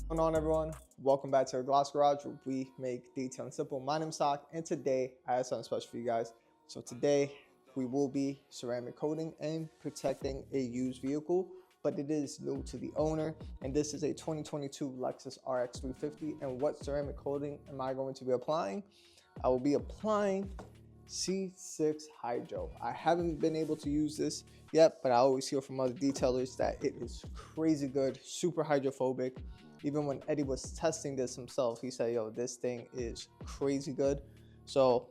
What's going on, everyone? Welcome back to our Gloss Garage, where we make detail and simple. My name's Sock, and today I have something special for you guys. So today we will be ceramic coating and protecting a used vehicle, but it is new to the owner, and this is a 2022 Lexus RX 350. And what ceramic coating am I going to be applying? I will be applying C6 Hydro. I haven't been able to use this yet, but I always hear from other detailers that it is crazy good, super hydrophobic. Even when Eddie was testing this himself, he said, yo, this thing is crazy good. So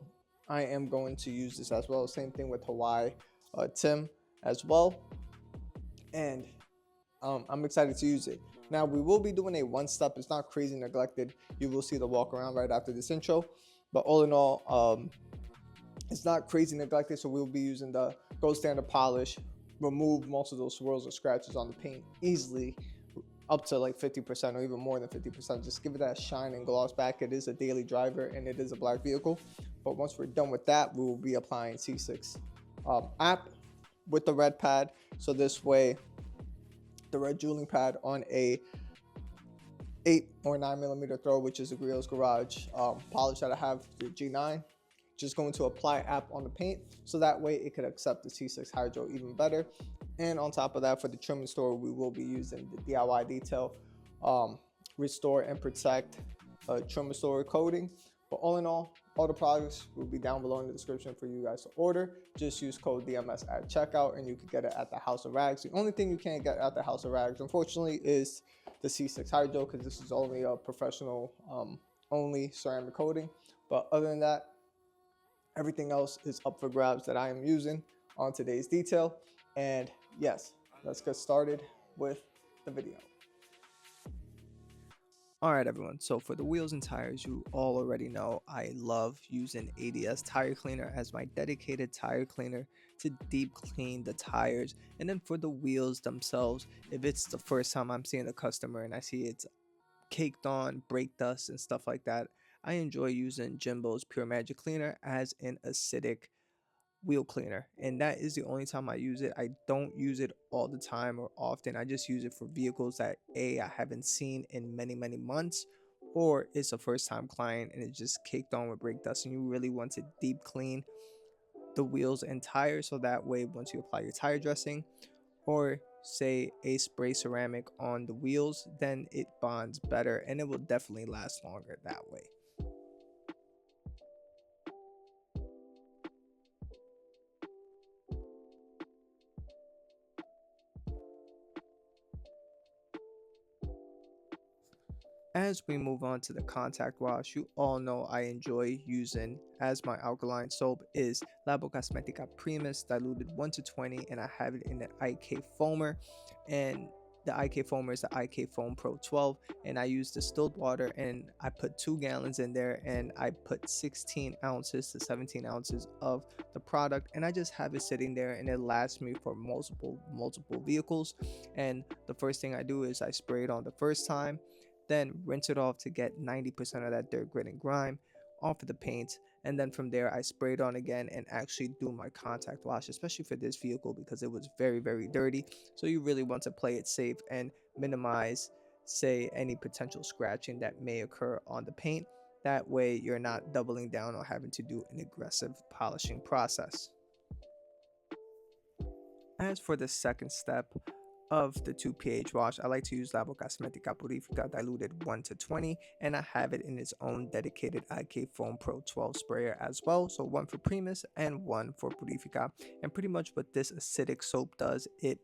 I am going to use this as well. Same thing with Hawaii Tim as well. And I'm excited to use it. Now, we will be doing a one-step. It's not crazy neglected. You will see the walk around right after this intro. But all in all, it's not crazy neglected. So we'll be using the gold standard polish, remove most of those swirls or scratches on the paint easily, up to like 50% or even more than 50%. Just give it that shine and gloss back. It is a daily driver and it is a black vehicle. But once we're done with that, we will be applying C6 app with the red pad. So this way, the red jeweling pad on a 8 or 9 millimeter throw, which is a Grio's Garage polish that I have, the G9. Just going to apply app on the paint so that way it could accept the C6 Hydro even better. And on top of that, for the trim and store, we will be using the DIY detail restore and protect trim and store coating. But all in all the products will be down below in the description for you guys to order. Just use code DMS at checkout and you can get it at the House of Rags. The only thing you can't get at the House of Rags, unfortunately, is the C6 Hydro, because this is only a professional only ceramic coating. But other than that, everything else is up for grabs that I am using on today's detail. And yes, let's get started with the video. All right, everyone. So for the wheels and tires, you all already know I love using ADS tire cleaner as my dedicated tire cleaner to deep clean the tires. And then for the wheels themselves, if it's the first time I'm seeing a customer and I see it's caked on brake dust and stuff like that, I enjoy using Jimbo's Pure Magic Cleaner as an acidic wheel cleaner, and that is the only time I use it. I don't use it all the time or often. I just use it for vehicles that I haven't seen in many months, or it's a first time client and it's just caked on with brake dust and you really want to deep clean the wheels and tires, so that way once you apply your tire dressing or say a spray ceramic on the wheels, then it bonds better and it will definitely last longer that way. As we move on to the contact wash, you all know I enjoy using as my alkaline soap is Labocosmetica Primus diluted 1:20, and I have it in the IK foamer, and the IK foamer is the IK Foam Pro 12, and I use distilled water and I put 2 gallons in there and I put 16 ounces to 17 ounces of the product, and I just have it sitting there and it lasts me for multiple vehicles. And the first thing I do is I spray it on the first time, then rinse it off to get 90% of that dirt, grit, and grime off of the paint. And then from there, I spray it on again and actually do my contact wash, especially for this vehicle because it was very dirty. So you really want to play it safe and minimize, say, any potential scratching that may occur on the paint. That way, you're not doubling down or having to do an aggressive polishing process. As for the second step of the 2 pH wash, I like to use Labocosmetica Purifica diluted 1:20, and I have it in its own dedicated IK Foam Pro 12 sprayer as well. So 1 for Primus and 1 for Purifica. And pretty much what this acidic soap does, it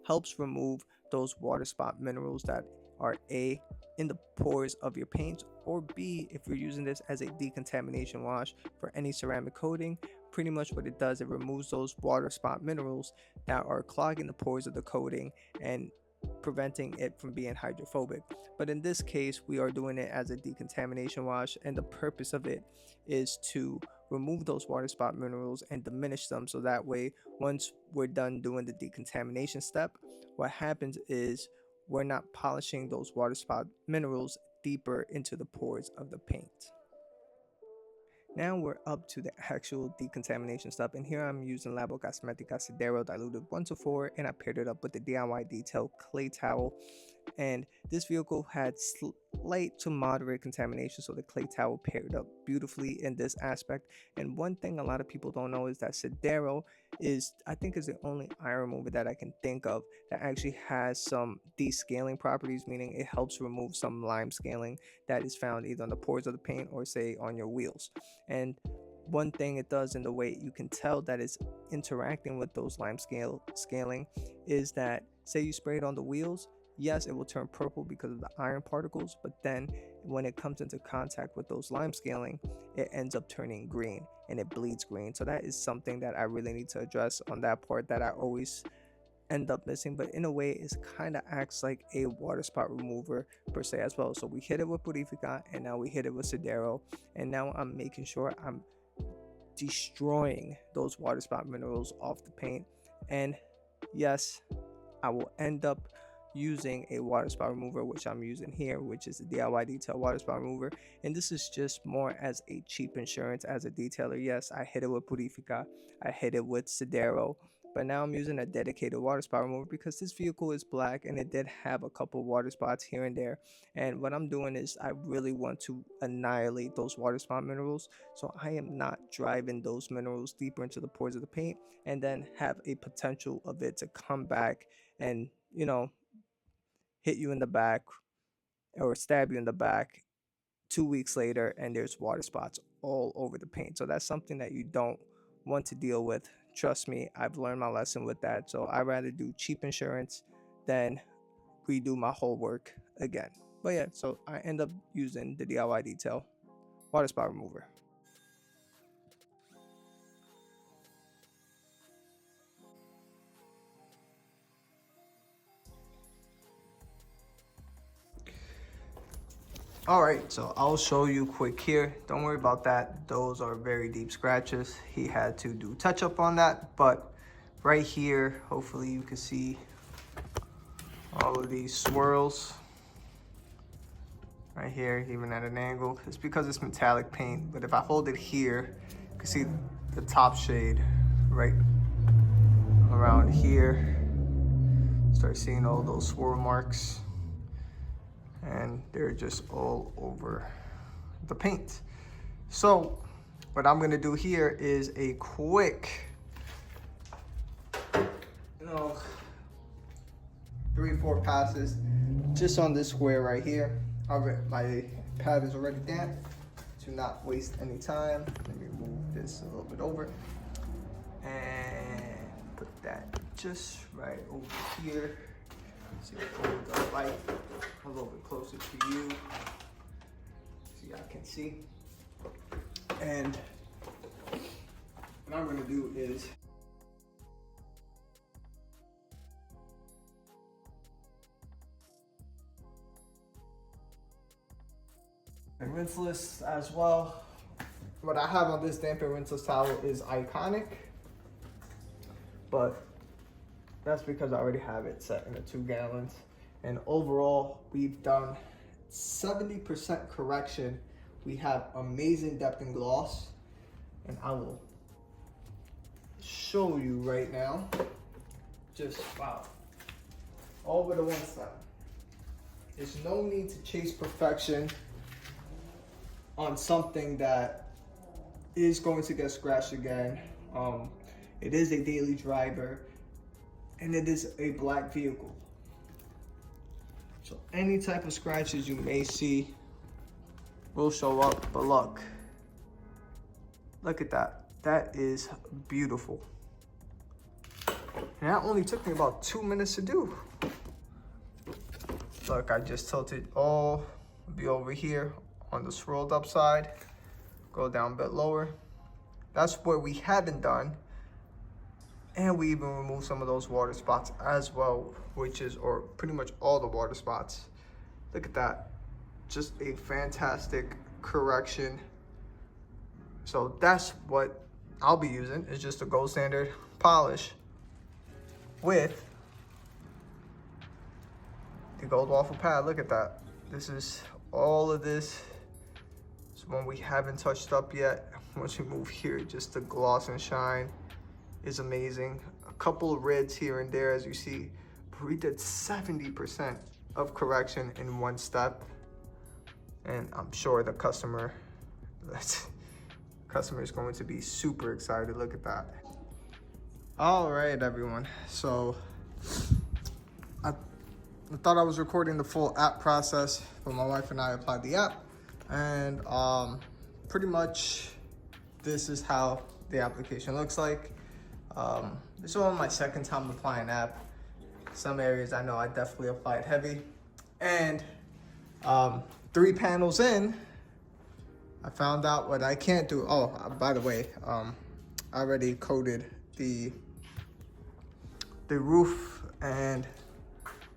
helps remove those water spot minerals that are A, in the pores of your paint, or B, if you're using this as a decontamination wash for any ceramic coating. Pretty much what it does, it removes those water spot minerals that are clogging the pores of the coating and preventing it from being hydrophobic. But in this case, we are doing it as a decontamination wash, and the purpose of it is to remove those water spot minerals and diminish them, so that way once we're done doing the decontamination step, what happens is we're not polishing those water spot minerals deeper into the pores of the paint. Now we're up to the actual decontamination step, and here I'm using Labocosmetica Sidero diluted 1:4, and I paired it up with the DIY detail clay towel And this vehicle had slight to moderate contamination, so the clay towel paired up beautifully in this aspect. And one thing a lot of people don't know is that Nero is, I think, is the only iron remover that I can think of that actually has some descaling properties, meaning it helps remove some lime scaling that is found either on the pores of the paint or say on your wheels. And one thing it does, in the way you can tell that it's interacting with those lime scaling is that, say you spray it on the wheels, yes, it will turn purple because of the iron particles, but then when it comes into contact with those lime scaling, it ends up turning green and it bleeds green. So that is something that I really need to address on that part that I always end up missing. But in a way, it kind of acts like a water spot remover per se as well. So we hit it with Purifica, and now we hit it with Nero, and now I'm making sure I'm destroying those water spot minerals off the paint. And yes, I will end up using a water spot remover, which I'm using here, which is the DIY detail water spot remover. And this is just more as a cheap insurance as a detailer. Yes, I hit it with Purifica, I hit it with Nero, but now I'm using a dedicated water spot remover because this vehicle is black and it did have a couple water spots here and there. And what I'm doing is I really want to annihilate those water spot minerals, so I am not driving those minerals deeper into the pores of the paint and then have a potential of it to come back and, you know, hit you in the back or stab you in the back 2 weeks later and there's water spots all over the paint. So that's something that you don't want to deal with. Trust me, I've learned my lesson with that. So I'd rather do cheap insurance than redo my whole work again. But yeah, so I end up using the DIY detail water spot remover. Alright, so I'll show you quick here. Don't worry about that. Those are very deep scratches. He had to do touch up on that, but right here, hopefully you can see all of these swirls. Right here, even at an angle. It's because it's metallic paint, but if I hold it here, you can see the top shade right around here. Start seeing all those swirl marks. And they're just all over the paint. So what I'm gonna do here is a quick, 3-4 passes just on this square right here. My pad is already damp to not waste any time. Let me move this a little bit over and put that just right over here. So hold the light a little bit closer to you so y'all can see. And what I'm gonna do is and Rinseless as well. What I have on this damp and rinseless towel is Iconic, but that's because I already have it set in the 2 gallons. And overall, we've done 70% correction. We have amazing depth and gloss. And I will show you right now. Just, wow. Over the one side. There's no need to chase perfection on something that is going to get scratched again. It is a daily driver. And it is a black vehicle. So any type of scratches you may see will show up, but look at that. That is beautiful. And that only took me about 2 minutes to do. Look, I just tilted all, be over here on the swirled up side, go down a bit lower. That's what we haven't done. And we even remove some of those water spots as well, or pretty much all the water spots. Look at that. Just a fantastic correction. So that's what I'll be using, is just a gold standard polish with the gold waffle pad. Look at that. This is all of this. It's one we haven't touched up yet. Once we move here, just the gloss and shine is amazing. A couple of reds here and there, as you see, but we did 70% of correction in one step. And I'm sure the customer is going to be super excited. Look at that. All right, everyone. So I thought I was recording the full app process, but my wife and I applied the app, and pretty much this is how the application looks like. This is only my second time applying app. Some areas I know I definitely applied heavy, and 3 panels in, I found out what I can't do. Oh, by the way, I already coated the roof and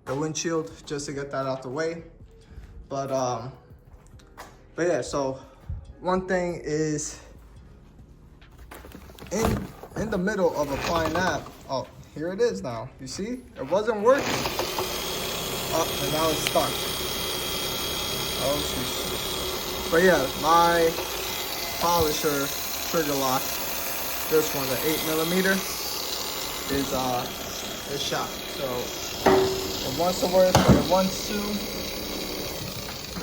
the windshield just to get that out the way. But yeah, so one thing is in the middle of applying that, oh, here it is now. You see, it wasn't working. Oh, and now it's stuck. Oh, jeez. But yeah, my polisher trigger lock, this one, the 8mm, is shot. So it wants to work, but it wants to.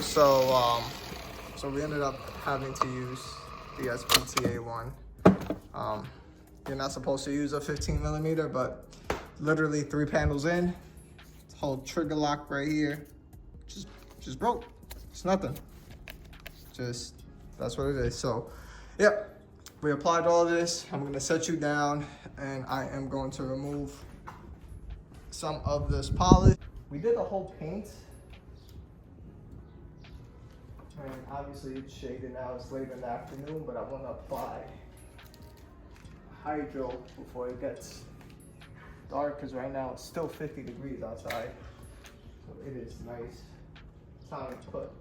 So we ended up having to use the SPTA one. You're not supposed to use a 15mm, but literally 3 panels in, this whole trigger lock right here, just broke. It's nothing. Just, that's what it is. So, yep, we applied all this. I'm gonna set you down, and I am going to remove some of this polish. We did the whole paint, and obviously it's shaded now. It's late in the afternoon, but I want to apply hydro before it gets dark, because right now it's still 50 degrees outside, so it is nice. Time to put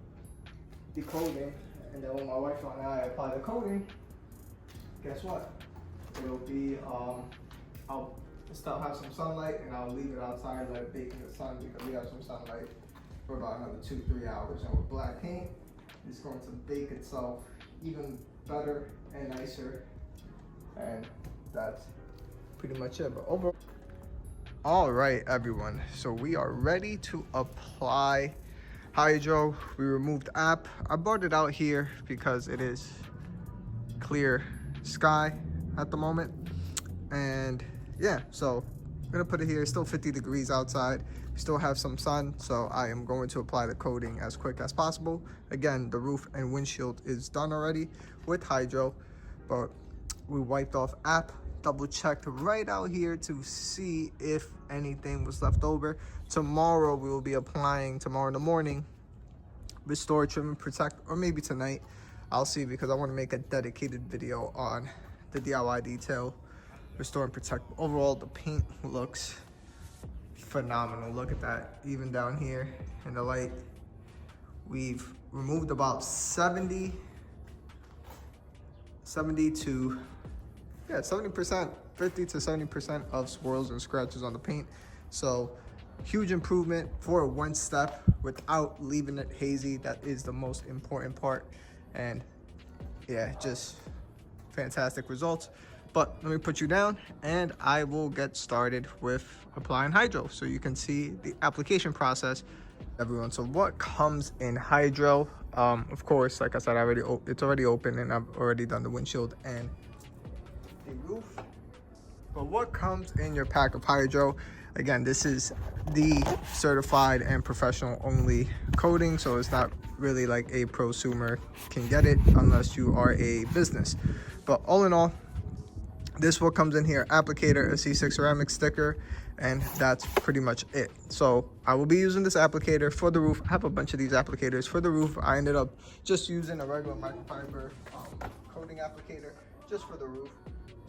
the coating, and then when my wife and I apply the coating, guess what? It'll be I'll still have some sunlight, and I'll leave it outside, let it bake in the sun, because we have some sunlight for about another 2-3 hours. And with black paint, it's going to bake itself even better and nicer, and that's pretty much it. But over. All right, everyone, so we are ready to apply hydro. We removed app. I brought it out here because it is clear sky at the moment, and yeah, so I'm gonna put it here. It's still 50 degrees outside. We still have some sun, so I am going to apply the coating as quick as possible. Again, the roof and windshield is done already with hydro, but we wiped off app, double checked right out here to see if anything was left over. Tomorrow we will be applying, tomorrow in the morning, restore, trim, and protect, or maybe tonight. I'll see, because I want to make a dedicated video on the DIY detail, restore and protect. Overall, the paint looks phenomenal. Look at that, even down here in the light. We've removed about 70 to 70%, 50 to 70% of swirls and scratches on the paint. So huge improvement for one step without leaving it hazy. That is the most important part. And yeah, just fantastic results. But let me put you down, and I will get started with applying hydro so you can see the application process, everyone. So what comes in hydro? Of course, like I said, it's already open, and I've already done the windshield and the roof. But what comes in your pack of hydro? Again, this is the certified and professional only coating, so it's not really like a prosumer can get it unless you are a business. But all in all, this is what comes in here: applicator, a C6 ceramic sticker, and that's pretty much it. So I will be using this applicator for the roof. I have a bunch of these applicators for the roof. I ended up just using a regular microfiber coating applicator just for the roof,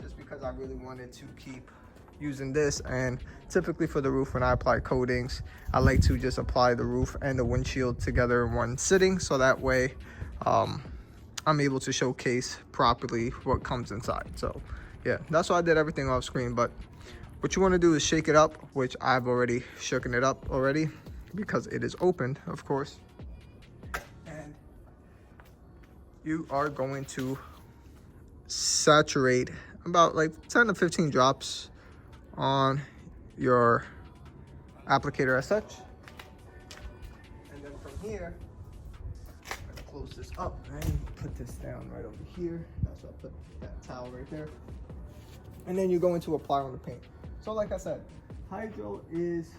just because I really wanted to keep using this. And typically for the roof, when I apply coatings, I like to just apply the roof and the windshield together in one sitting, so that way I'm able to showcase properly what comes inside. So yeah, that's why I did everything off screen. But what you want to do is shake it up, which I've already shooken it up already because it is opened, of course. And you are going to saturate about like 10 to 15 drops on your applicator as such. here, I'm gonna close this up and put this down right over here. That's why I put that towel right there. And then you're going to apply on the paint. So like I said, Hydro is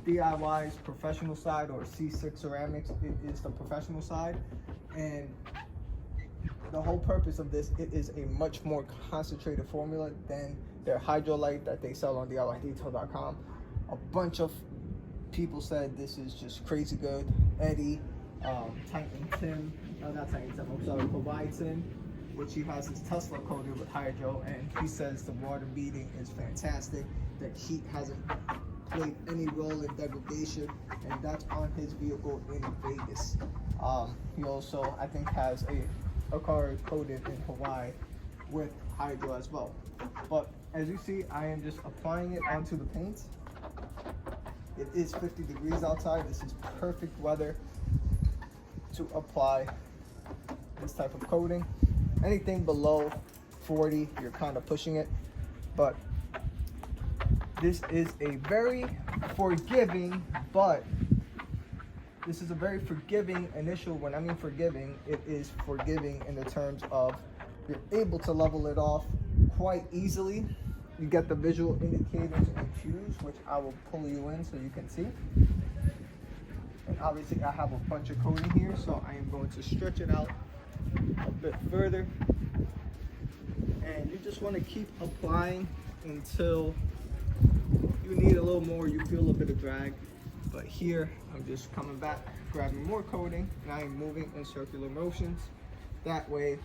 DIY's professional side, or C6 Ceramics is the professional side. And the whole purpose of this, it is a much more concentrated formula than their Hydrolite that they sell on DIYdetail.com. A bunch of people said this is just crazy good. Eddie, Titan Tim, not Titan Tim, I'm sorry, Hawaii Tim, which he has his Tesla coated with Hydro, and he says the water beading is fantastic. The heat hasn't played any role in degradation, and that's on his vehicle in Vegas. He also, I think, has a car coated in Hawaii with Hydro as well. But as you see, I am just applying it onto the paint. It is 50 degrees outside. This is perfect weather to apply this type of coating. Anything below 40, you're kind of pushing it. But this is a very forgiving, this is a very forgiving initial. When I mean forgiving, it is forgiving in the terms of you're able to level it off quite easily. You get the visual indicators infused, which I will pull you in so you can see. And obviously I have a bunch of coating here, so I am going to stretch it out a bit further. And you just want to keep applying until you need a little more, you feel a bit of drag. But here, I'm just coming back, grabbing more coating, and I am moving in circular motions. That way,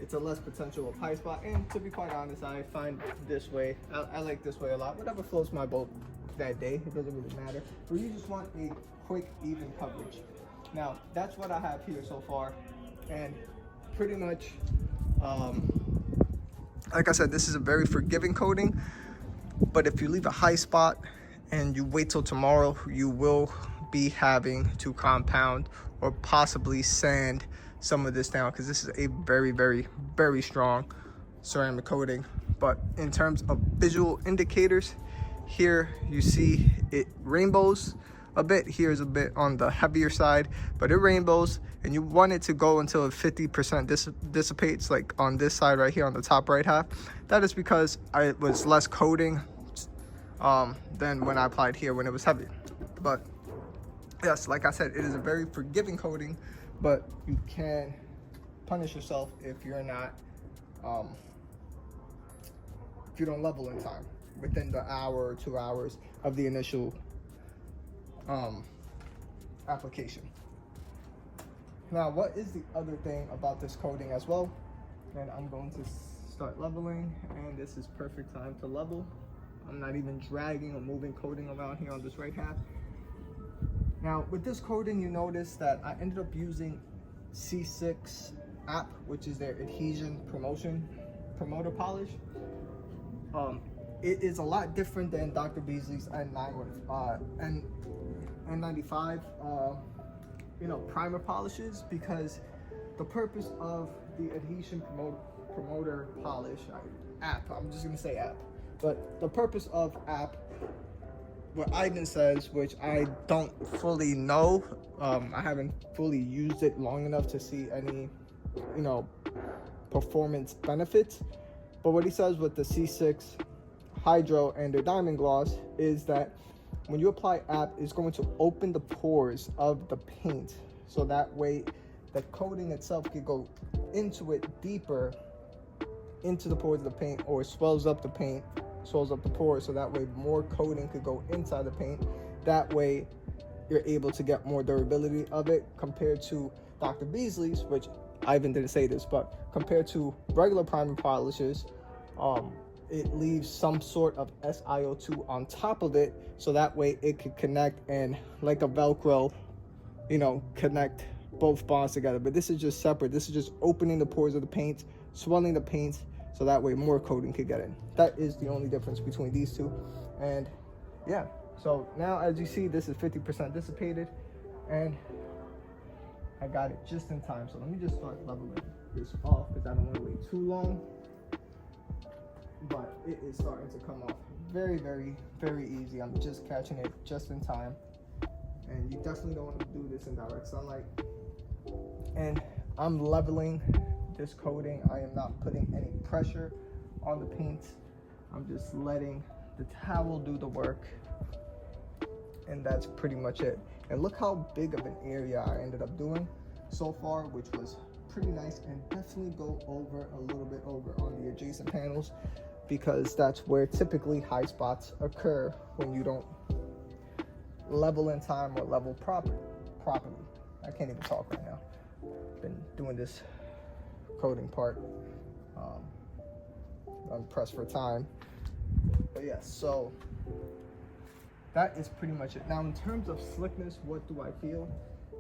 it's a less potential of high spot. And to be quite honest, I find this way, I like this way a lot. Whatever floats my boat that day, it doesn't really matter. But you just want a quick, even coverage. Now, that's what I have here so far. And pretty much, like I said, this is a very forgiving coating. But if you leave a high spot and you wait till tomorrow, you will be having to compound or possibly sand some of this down, because this is a very, very, very strong ceramic coating. But in terms of visual indicators, here you see it rainbows a bit. Here's a bit on the heavier side, but it rainbows, and you want it to go until 50% dissipates, like on this side right here on the top right half. That is because it was less coating than when I applied here when it was heavy. But yes, like I said, it is a very forgiving coating, but you can punish yourself if you're not, if you don't level in time within the hour or 2 hours of the initial application. Now, what is the other thing about this coating as well? And I'm going to start leveling, and this is perfect time to level. I'm not even dragging or moving coating around here on this right half. Now, with this coating, you notice that I ended up using C6 app, which is their adhesion promoter polish. It is a lot different than Dr. Beasley's N95 primer polishes, because the purpose of the adhesion promoter polish app, I'm just gonna say app, but the purpose of app, what Ivan says, which I don't fully know, I haven't fully used it long enough to see any performance benefits, but what he says with the C6 Hydro and their Diamond Gloss is that when you apply app, it's going to open the pores of the paint, so that way the coating itself can go into it deeper, into the pores of the paint, or it swells up the paint, swells up the pores, so that way more coating could go inside the paint. That way you're able to get more durability of it compared to Dr. Beasley's, which Ivan didn't say this, but compared to regular primer polishes, it leaves some sort of SiO2 on top of it, so that way it could connect and, like a Velcro, connect both bonds together. But this is just separate. This is just opening the pores of the paint, swelling the paint, so that way more coating could get in. That is the only difference between these two. And yeah, so now as you see, this is 50% dissipated, and I got it just in time. So let me just start leveling this off, because I don't want to wait too long. But it is starting to come off very, very, very easy. I'm just catching it just in time. And you definitely don't want to do this in direct sunlight. And I'm leveling this coating. I am not putting any pressure on the paint. I'm just letting the towel do the work. And that's pretty much it. And look how big of an area I ended up doing so far, which was pretty nice. And definitely go over a little bit over on the adjacent panels, because that's where typically high spots occur when you don't level in time or level properly. I can't even talk right now. Been doing this coating part. I'm pressed for time. But yeah, so that is pretty much it. Now, in terms of slickness, what do I feel?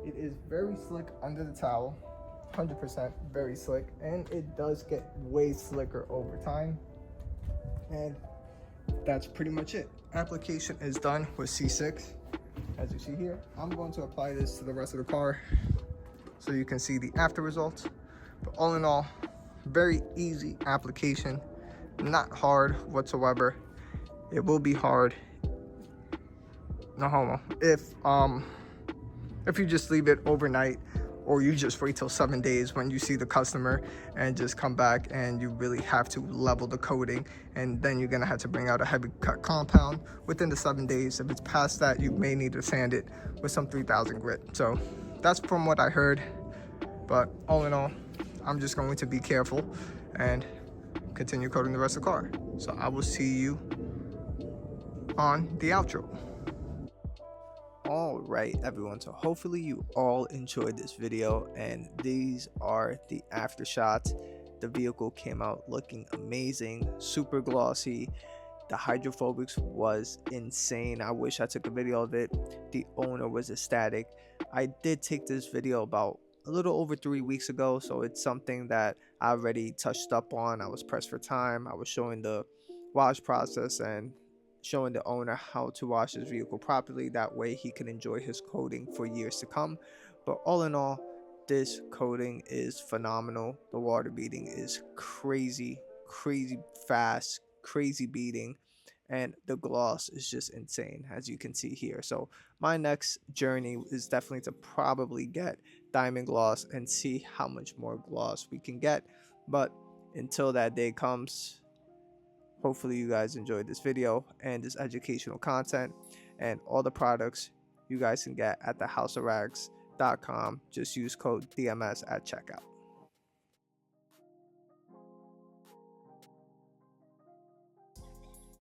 It is very slick under the towel, 100% very slick, and it does get way slicker over time. And that's pretty much it. Application is done with C6. As you see here, I'm going to apply this to the rest of the car so you can see the after results. But all in all, very easy application, not hard whatsoever. It will be hard, no homo, if you just leave it overnight, or you just wait till 7 days when you see the customer and just come back and you really have to level the coating, and then you're gonna have to bring out a heavy cut compound within the 7 days. If it's past that, you may need to sand it with some 3000 grit. So that's from what I heard. But all in all, I'm just going to be careful and continue coating the rest of the car. So I will see you on the outro. All right, everyone, so hopefully you all enjoyed this video, and these are the after shots. The vehicle came out looking amazing, super glossy. The hydrophobics was insane. I wish I took a video of it. The owner was ecstatic. I did take this video about a little over 3 weeks ago, so it's something that I already touched up on. I was pressed for time. I was showing the wash process and showing the owner how to wash his vehicle properly. That way he can enjoy his coating for years to come. But all in all, this coating is phenomenal. The water beading is crazy fast, crazy beading, and the gloss is just insane, as you can see here. So my next journey is definitely to probably get diamond gloss and see how much more gloss we can get. But until that day comes, hopefully you guys enjoyed this video and this educational content, and all the products you guys can get at thehouseofrags.com. Just use code DMS at checkout.